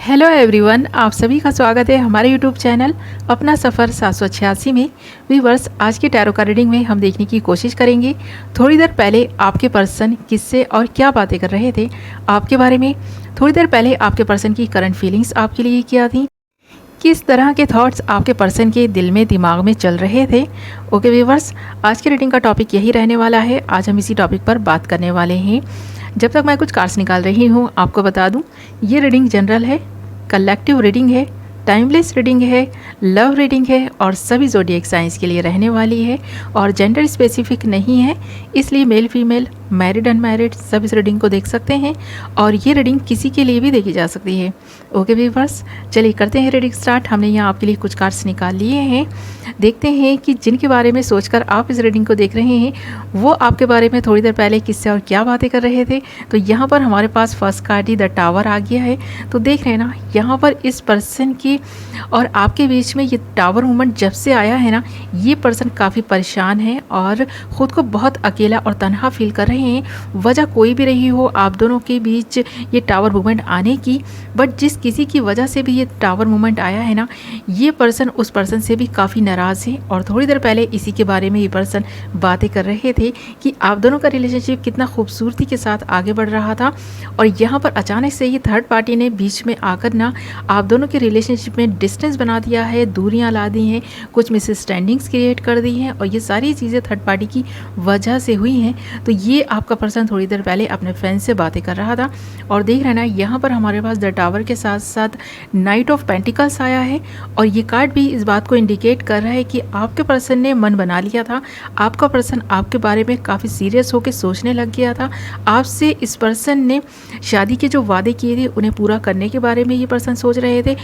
Hello everyone, आप सभी का स्वागत है हमारे यूट्यूब चैनल अपना सफ़र 786 में। व्यूअर्स, आज की टैरो कार्ड रीडिंग में हम देखने की कोशिश करेंगे थोड़ी देर पहले आपके पर्सन किससे और क्या बातें कर रहे थे आपके बारे में। थोड़ी देर पहले आपके पर्सन की करंट फीलिंग्स आपके लिए क्या थी, किस तरह के थॉट्स आपके पर्सन के दिल में दिमाग में चल रहे थे। ओके व्यूअर्स, आज की रीडिंग का टॉपिक यही रहने वाला है। आज हम इसी टॉपिक पर बात करने वाले हैं। जब तक मैं कुछ कार्ड्स निकाल रही हूँ, आपको बता दूँ ये रीडिंग जनरल है, कलेक्टिव रीडिंग है, टाइमलेस रीडिंग है, लव रीडिंग है और सभी ज़ोडिएक साइंस के लिए रहने वाली है और जेंडर स्पेसिफिक नहीं है, इसलिए मेल फीमेल मैरिड अनमैरिड सब इस रीडिंग को देख सकते हैं और ये रीडिंग किसी के लिए भी देखी जा सकती है। ओके व्यूअर्स, चलिए करते हैं रीडिंग स्टार्ट। हमने यहाँ आपके लिए कुछ कार्ड्स निकाल लिए हैं। देखते हैं कि जिनके बारे में सोचकर आप इस रीडिंग को देख रहे हैं वो आपके बारे में थोड़ी देर पहले किससे और क्या बातें कर रहे थे। तो यहाँ पर हमारे पास फर्स्ट कार्ड ही द टावर आ गया है। तो देख रहे हैं ना, यहाँ पर इस पर्सन की और आपके बीच में ये टावर मूवमेंट जब से आया है ना, ये पर्सन काफ़ी परेशान है और ख़ुद को बहुत अकेला और तन्हा फील कर रहे हैं। वजह कोई भी रही हो आप दोनों के बीच ये टावर मूवमेंट आने की, बट जिस किसी की वजह से भी ये टावर मूवमेंट आया है ना, ये पर्सन उस पर्सन से भी काफ़ी नाराज़ है। और थोड़ी देर पहले इसी के बारे में ये पर्सन बातें कर रहे थे कि आप दोनों का रिलेशनशिप कितना खूबसूरती के साथ आगे बढ़ रहा था और यहाँ पर अचानक से ये थर्ड पार्टी ने बीच में आकर ना आप दोनों के रिलेशनशिप में डिस्टेंस बना दिया है, दूरियां ला दी हैं, कुछ मिसअंडरस्टैंडिंग्स क्रिएट कर दी हैं और ये सारी चीज़ें थर्ड पार्टी की वजह से हुई हैं। तो ये आपका पर्सन थोड़ी देर पहले अपने फ्रेंड से बातें कर रहा था और देख रहे हैं ना, यहाँ पर हमारे पास द टावर के साथ साथ नाइट ऑफ पेंटिकल्स आया है और ये कार्ड भी इस बात को इंडिकेट कर रहा है कि आपके पर्सन ने मन बना लिया था। आपका पर्सन आपके बारे में काफ़ी सीरियस होकर सोचने लग गया था। आपसे इस पर्सन ने शादी के जो वादे किए थे उन्हें पूरा करने के बारे में ये पर्सन सोच रहे थे।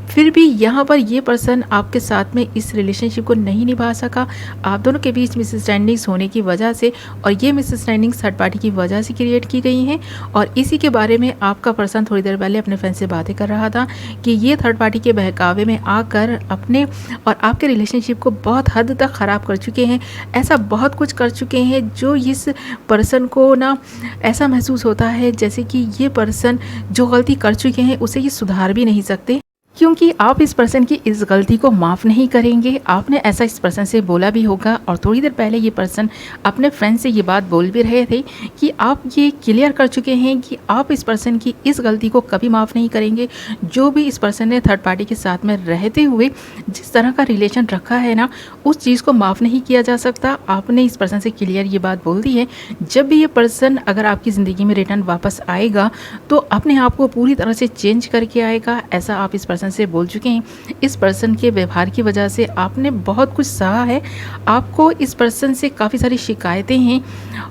फिर भी यहाँ पर ये पर्सन आपके साथ में इस रिलेशनशिप को नहीं निभा सका। आप दोनों के बीच मिसअंडरस्टैंडिंग्स होने की वजह से, और ये मिसअंडरस्टैंडिंग्स थर्ड पार्टी की वजह से क्रिएट की गई हैं और इसी के बारे में आपका पर्सन थोड़ी देर पहले अपने फ्रेंड से बातें कर रहा था कि ये थर्ड पार्टी के बहकावे में आकर अपने और आपके रिलेशनशिप को बहुत हद तक ख़राब कर चुके हैं। ऐसा बहुत कुछ कर चुके हैं जो इस पर्सन को ना ऐसा महसूस होता है जैसे कि ये पर्सन जो गलती कर चुके हैं उसे ये सुधार भी नहीं सकते, क्योंकि आप इस पर्सन की इस गलती को माफ़ नहीं करेंगे। आपने ऐसा इस पर्सन से बोला भी होगा और थोड़ी देर पहले ये पर्सन अपने फ्रेंड से ये बात बोल भी रहे थे कि आप ये क्लियर कर चुके हैं कि आप इस पर्सन की इस गलती को कभी माफ़ नहीं करेंगे। जो भी इस पर्सन ने थर्ड पार्टी के साथ में रहते हुए जिस तरह का रिलेशन रखा है ना, उस चीज़ को माफ़ नहीं किया जा सकता। आपने इस पर्सन से क्लियर ये बात बोल दी है। जब भी ये पर्सन अगर आपकी ज़िंदगी में रिटर्न वापस आएगा तो अपने आप को पूरी तरह से चेंज करके आएगा, ऐसा आप इस पर्सन से बोल चुके हैं। इस पर्सन के व्यवहार की वजह से आपने बहुत कुछ सहा है। आपको इस पर्सन से काफ़ी सारी शिकायतें हैं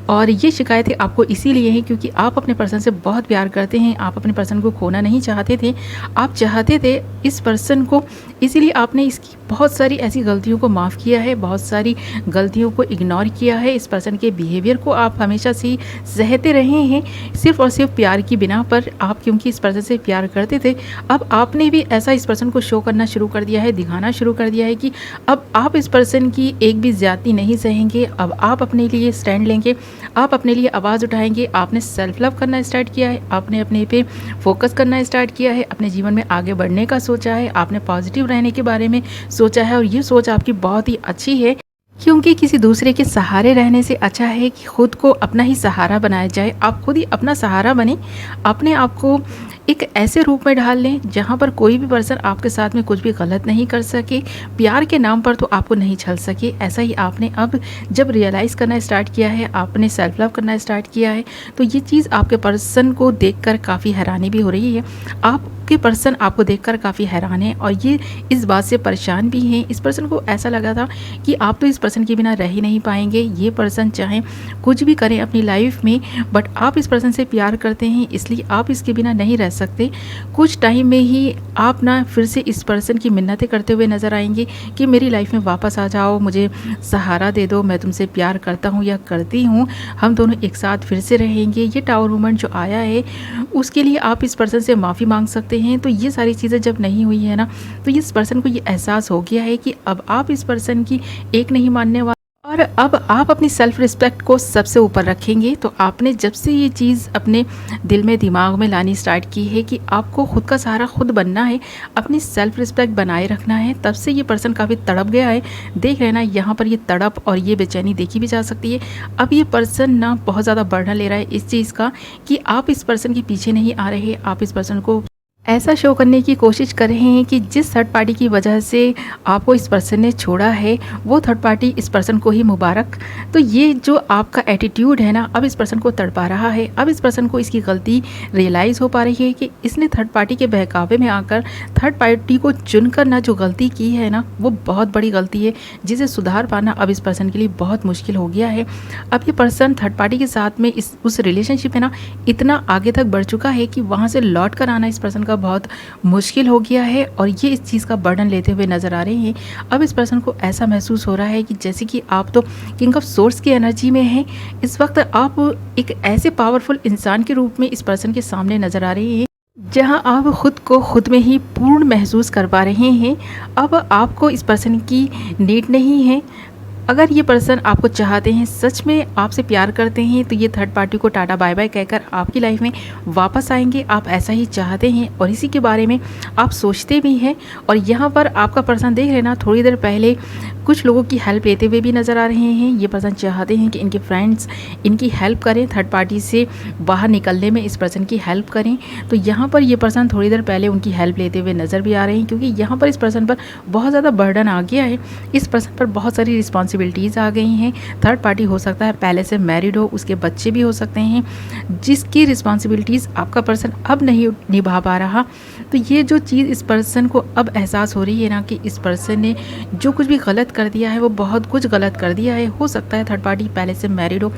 और ये शिकायतें आपको इसीलिए हैं क्योंकि आप अपने पर्सन से बहुत प्यार करते हैं। आप अपने पर्सन को खोना नहीं चाहते थे, आप चाहते थे इस पर्सन को, इसीलिए आपने इसकी बहुत सारी ऐसी गलतियों को माफ़ किया है, बहुत सारी गलतियों को इग्नोर किया है। इस पर्सन के बिहेवियर को आप हमेशा से ही सहते रहे हैं, सिर्फ और सिर्फ प्यार की बिना पर। आप क्योंकि इस पर्सन से प्यार करते थे, अब आपने भी ऐसा इस पर्सन को शो करना शुरू कर दिया है, दिखाना शुरू कर दिया है कि अब आप इस पर्सन की एक भी ज़्यादती नहीं सहेंगे। अब आप अपने लिए स्टैंड लेंगे, आप अपने लिए आवाज़ उठाएंगे। आपने सेल्फ लव करना स्टार्ट किया है, आपने अपने पे फोकस करना स्टार्ट किया है, अपने जीवन में आगे बढ़ने का सोचा है, आपने पॉजिटिव रहने के बारे में सोचा है और ये सोच आपकी बहुत ही अच्छी है, क्योंकि किसी दूसरे के सहारे रहने से अच्छा है कि खुद को अपना ही सहारा बनाया जाए। आप खुद ही अपना सहारा बने, अपने आप को एक ऐसे रूप में ढाल लें जहाँ पर कोई भी पर्सन आपके साथ में कुछ भी गलत नहीं कर सके, प्यार के नाम पर तो आपको नहीं छल सके। ऐसा ही आपने अब जब रियलाइज़ करना स्टार्ट किया है, आपने सेल्फ लव करना स्टार्ट किया है, तो ये चीज़ आपके पर्सन को देखकर काफ़ी हैरानी भी हो रही है। आपके पर्सन आपको देखकर काफ़ी हैरान है और ये इस बात से परेशान भी हैं। इस पर्सन को ऐसा लगा था कि आप तो इस पर्सन के बिना रह ही नहीं पाएंगे। ये पर्सन चाहे कुछ भी करें अपनी लाइफ में, बट आप इस पर्सन से प्यार करते हैं, इसलिए आप इसके बिना नहीं रह सकते। कुछ टाइम में ही आप ना फिर से इस पर्सन की मिन्नतें करते हुए नज़र आएंगे कि मेरी लाइफ में वापस आ जाओ, मुझे सहारा दे दो, मैं तुमसे प्यार करता हूँ या करती हूँ, हम दोनों एक साथ फिर से रहेंगे। ये टावर मूवमेंट जो आया है उसके लिए आप इस पर्सन से माफ़ी मांग सकते हैं। तो ये सारी चीज़ें जब नहीं हुई है ना, तो इस पर्सन को ये एहसास हो गया है कि अब आप इस पर्सन की एक नहीं मानने वाले और अब आप अपनी सेल्फ रिस्पेक्ट को सबसे ऊपर रखेंगे। तो आपने जब से ये चीज़ अपने दिल में दिमाग में लानी स्टार्ट की है कि आपको खुद का सहारा खुद बनना है, अपनी सेल्फ रिस्पेक्ट बनाए रखना है, तब से ये पर्सन काफ़ी तड़प गया है। देख रहे हैं ना, यहाँ पर ये तड़प और ये बेचैनी देखी भी जा सकती है। अब ये पर्सन ना बहुत ज़्यादा बर्डन ले रहा है इस चीज़ का कि आप इस पर्सन के पीछे नहीं आ रहे, आप इस पर्सन को ऐसा शो करने की कोशिश कर रहे हैं कि जिस थर्ड पार्टी की वजह से आपको इस पर्सन ने छोड़ा है, वो थर्ड पार्टी इस पर्सन को ही मुबारक। तो ये जो आपका एटीट्यूड है ना, अब इस पर्सन को तड़पा रहा है। अब इस पर्सन को इसकी गलती रियलाइज़ हो पा रही है कि इसने थर्ड पार्टी के बहकावे में आकर थर्ड पार्टी को चुनकर ना जो गलती की है ना, वो बहुत बड़ी गलती है, जिसे सुधार पाना अब इस पर्सन के लिए बहुत मुश्किल हो गया है। अब ये पर्सन थर्ड पार्टी के साथ में उस रिलेशनशिप में ना इतना आगे तक बढ़ चुका है कि वहाँ से लौट कर आना इस पर्सन का बहुत मुश्किल हो गया है, और ये इस चीज़ का बर्डन लेते हुए नज़र आ रहे हैं। अब इस पर्सन को ऐसा महसूस हो रहा है कि जैसे कि आप तो किंग ऑफ सोर्स की एनर्जी में हैं, इस वक्त आप एक ऐसे पावरफुल इंसान के रूप में इस पर्सन के सामने नज़र आ रहे हैं, जहां आप खुद को खुद में ही पूर्ण महसूस कर पा रहे हैं। अब आपको इस पर्सन की नीड नहीं है। अगर ये पर्सन आपको चाहते हैं, सच में आपसे प्यार करते हैं, तो ये थर्ड पार्टी को टाटा बाय बाय कहकर आपकी लाइफ में वापस आएंगे। आप ऐसा ही चाहते हैं और इसी के बारे में आप सोचते भी हैं। और यहाँ पर आपका पर्सन देख रहे ना, थोड़ी देर पहले कुछ लोगों की हेल्प लेते हुए भी नज़र आ रहे हैं। ये पर्सन चाहते हैं कि इनके फ्रेंड्स इनकी हेल्प करें, थर्ड पार्टी से बाहर निकलने में इस पर्सन की हेल्प करें। तो यहाँ पर ये पर्सन थोड़ी देर पहले उनकी हेल्प लेते हुए नज़र भी आ रहे हैं, क्योंकि यहाँ पर इस पर्सन पर बहुत ज़्यादा बर्डन आ गया है। इस पर्सन पर बहुत सारी रिस्पॉन्सिबिलिटीज़ आ गई हैं। थर्ड पार्टी हो सकता है पहले से मैरिड हो, उसके बच्चे भी हो सकते हैं, जिसकी रिस्पॉन्सिबिलिटीज़ आपका पर्सन अब नहीं निभा पा रहा। तो ये जो चीज़ इस पर्सन को अब एहसास हो रही है ना, कि इस पर्सन ने जो कुछ भी गलत कर दिया है, वो बहुत कुछ गलत कर दिया है। हो सकता है थर्ड पार्टी पहले से मैरिड हो,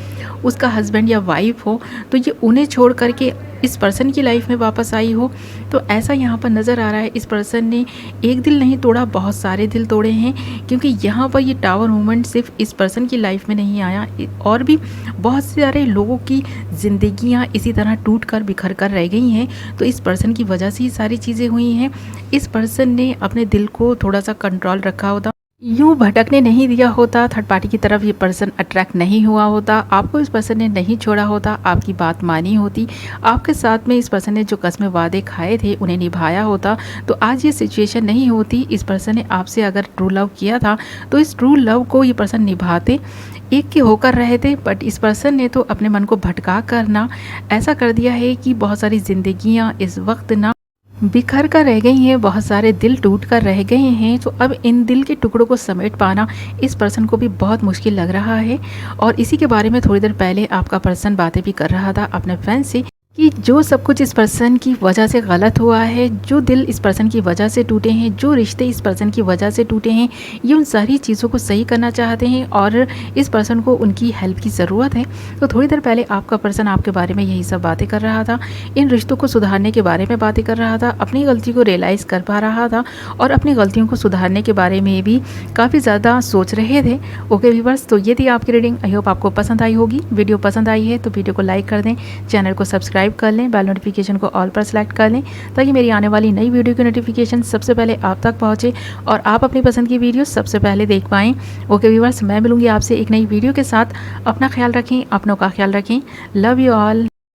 उसका हस्बैंड या वाइफ हो, तो ये उन्हें छोड़ करके इस पर्सन की लाइफ में वापस आई हो। तो ऐसा यहाँ पर नज़र आ रहा है। इस पर्सन ने एक दिल नहीं तोड़ा, बहुत सारे दिल तोड़े हैं, क्योंकि यहाँ पर ये टावर मूवमेंट सिर्फ इस पर्सन की लाइफ में नहीं आया, और भी बहुत सारे लोगों की ज़िंदगियाँ इसी तरह टूट कर बिखर कर रह गई हैं। तो इस पर्सन की वजह से ही सारी चीज़ें हुई हैं। इस पर्सन ने अपने दिल को थोड़ा सा कंट्रोल रखा होता, यूँ भटकने नहीं दिया होता, थर्ड पार्टी की तरफ ये पर्सन अट्रैक्ट नहीं हुआ होता, आपको इस पर्सन ने नहीं छोड़ा होता, आपकी बात मानी होती, आपके साथ में इस पर्सन ने जो कस्में वादे खाए थे उन्हें निभाया होता, तो आज ये सिचुएशन नहीं होती। इस पर्सन ने आपसे अगर ट्रू लव किया था, तो इस ट्रू लव को ये पर्सन निभाते, एक के होकर रहे थे। बट इस पर्सन ने तो अपने मन को भटका कर ना ऐसा कर दिया है कि बहुत सारी ज़िंदगियाँ इस वक्त ना बिखर कर रह गई हैं, बहुत सारे दिल टूट कर रह गए हैं। तो अब इन दिल के टुकड़ों को समेट पाना इस पर्सन को भी बहुत मुश्किल लग रहा है। और इसी के बारे में थोड़ी देर पहले आपका पर्सन बातें भी कर रहा था अपने फ्रेंड से, कि जो सब कुछ इस पर्सन की वजह से गलत हुआ है, जो दिल इस पर्सन की वजह से टूटे हैं, जो रिश्ते इस पर्सन की वजह से टूटे हैं, ये उन सारी चीज़ों को सही करना चाहते हैं, और इस पर्सन को उनकी हेल्प की ज़रूरत है। तो थोड़ी देर पहले आपका पर्सन आपके बारे में यही सब बातें कर रहा था, इन रिश्तों को सुधारने के बारे में बातें कर रहा था, अपनी गलती को रियलाइज़ कर पा रहा था, और अपनी गलतियों को सुधारने के बारे में भी काफ़ी ज़्यादा सोच रहे थे। ओके व्यूअर्स, तो ये थी आपकी रीडिंग। आई होप आपको पसंद आई होगी। वीडियो पसंद आई है तो वीडियो को लाइक कर दें, चैनल को सब्सक्राइब कर लें, बेल नोटिफिकेशन को ऑल पर सेलेक्ट कर लें, ताकि मेरी आने वाली नई वीडियो की नोटिफिकेशन सबसे पहले आप तक पहुंचे और आप अपनी पसंद की वीडियो सबसे पहले देख पाएँ। ओके व्यूअर्स, मैं मिलूंगी आपसे एक नई वीडियो के साथ। अपना ख्याल रखें, अपनों का ख्याल रखें। Love you all.